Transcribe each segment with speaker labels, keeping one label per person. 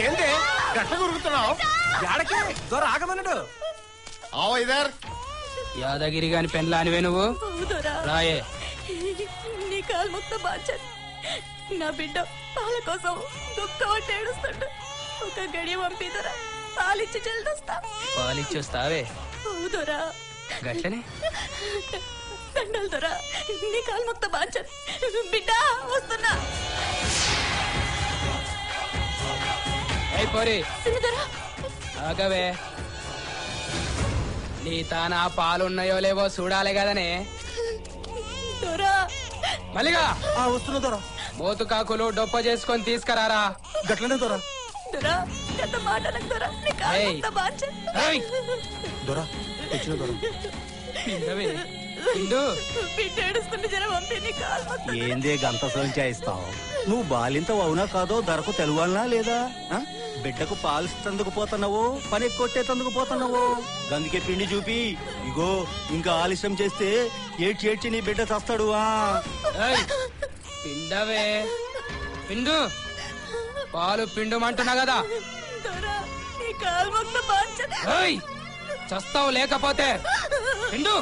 Speaker 1: ఏంటి గట్ల గురుకుతున్నావు?
Speaker 2: ఏడకి దొర ఆగమన్నాడు.
Speaker 1: ఆవో ఇదర్
Speaker 3: యాదగిరి గాని పెండ్లానివే నువ్వు రాయే.
Speaker 4: నీ కాలు మొత్తం బాచాను. నా బిడ్డ పాల కోసం దుఃఖం ఏడుస్తుండు. ఒక గడియ పంపిదరా, పాలిచ్చి చెల్దొస్తా.
Speaker 3: పాలిచ్చొస్తావే
Speaker 4: అవుదరా
Speaker 3: గట్లనే
Speaker 4: దండలు దొరా. నీ కాలు మొత్తం బాచాను. బిడ్డ వస్తున్నా.
Speaker 3: పోరి
Speaker 4: సిరిదరా
Speaker 3: ఆగవే. నీ తానా పాలున్నాయో లేవో చూడాలి కదనే.
Speaker 4: దొరా
Speaker 3: మల్లిగా
Speaker 2: వస్తున్నా దొర.
Speaker 3: మోతు కాకులు డొప్ప చేసుకొని తీసుకురారా.
Speaker 2: గట్లనే దొర.
Speaker 4: దొరా ఎంత మాటలకు దొరా. నీ కాలు
Speaker 3: ఏయ్.
Speaker 4: మొత్తం బాచాను.
Speaker 3: ఏయ్,
Speaker 2: దొర తెచ్చిన దొర.
Speaker 3: పిండవే, పిండు.
Speaker 4: బిడ్డ ఏడుస్తుంటే జర పంపి. నీ కాలు మొత్తం
Speaker 5: ఏందే గంత సంచాయిస్తావు? నువ్వు బాలింత అవునా కాదో ధరకు తెలువాలనా లేదా? బిడ్డకు పాలిస్తందుకు పోతున్నావు, పని కొట్టేతందుకు పోతున్నావు. గందుకే పిండి చూపి. ఇగో ఇంకా ఆలస్యం చేస్తే ఏడ్చి నీ బిడ్డ చస్తాడు.
Speaker 3: ఏయ్, పిండవే, పిండు. పాలు పిండుమంటున్నా కదా.
Speaker 4: దొరా నీ కాలు మొత్తం బాచాను.
Speaker 3: ఏయ్, చస్తావు లేకపోతే పిండు.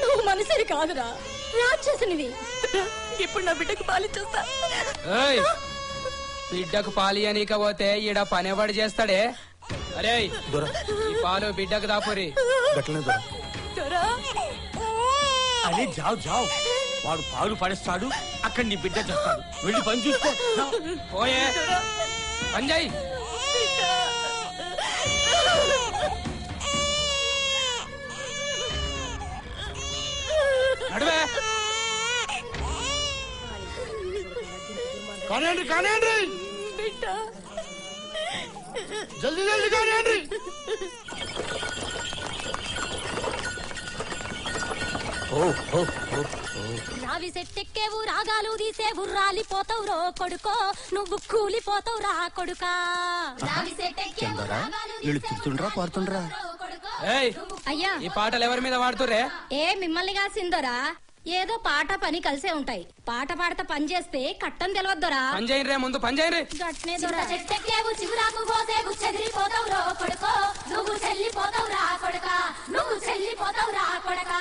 Speaker 4: నువ్వు మనుషులు కాదురా, రాక్షసునివి. ఇప్పుడు నా బిడ్డకు పాలిచ్చేస్తా.
Speaker 3: ఏయ్, బిడ్డకు పాలియనీకపోతే ఈడ పనివాడు చేస్తాడే. అరే ఈ పాలు బిడ్డకు దాపురి.
Speaker 2: గట్లనే దొర.
Speaker 4: దొరా
Speaker 1: అరే జావ్ జావ్, వాడు పాలు పడేస్తాడు, అక్కడ నీ బిడ్డ చేస్తాడు. వెళ్ళి పని చూసుకో.
Speaker 3: పోయే పంజాయ్. నడువే.
Speaker 1: కానివ్వండి కానివ్వండి,
Speaker 4: బిడ్డ
Speaker 1: జల్దీ జల్దీ కానివ్వండి.
Speaker 6: రావి సెట్టెక్కేవు రాగాలు తీసేవు రాలిపోతావు రో కొడుకో, నువ్వు కూలిపోతావు రా కొడుకా.
Speaker 5: వీళ్ళు తిడుతుండ్రా పాడుతుండ్రా?
Speaker 3: ఏయ్,
Speaker 6: అయ్యా
Speaker 3: ఈ పాటలు ఎవరి మీద వాడుతుర్రే?
Speaker 6: ఏ మిమ్మల్ని కాసిందోరా. ఏదో పాట పని కలిసే ఉంటాయి. పాట పాడతా పని చేస్తే కట్టం తెలవద్దోరా.
Speaker 3: పని చేయండి, ముందు పని చేయండి.
Speaker 6: గట్నే దొరా. చెట్టెక్కేవు చిగురాకు పోసేవు చెదిరిపోతావు రో కొడుకో, నువ్వు చెల్లిపోతావు రా కొడుకా, నువ్వు చెల్లిపోతావు రా కొడుకా.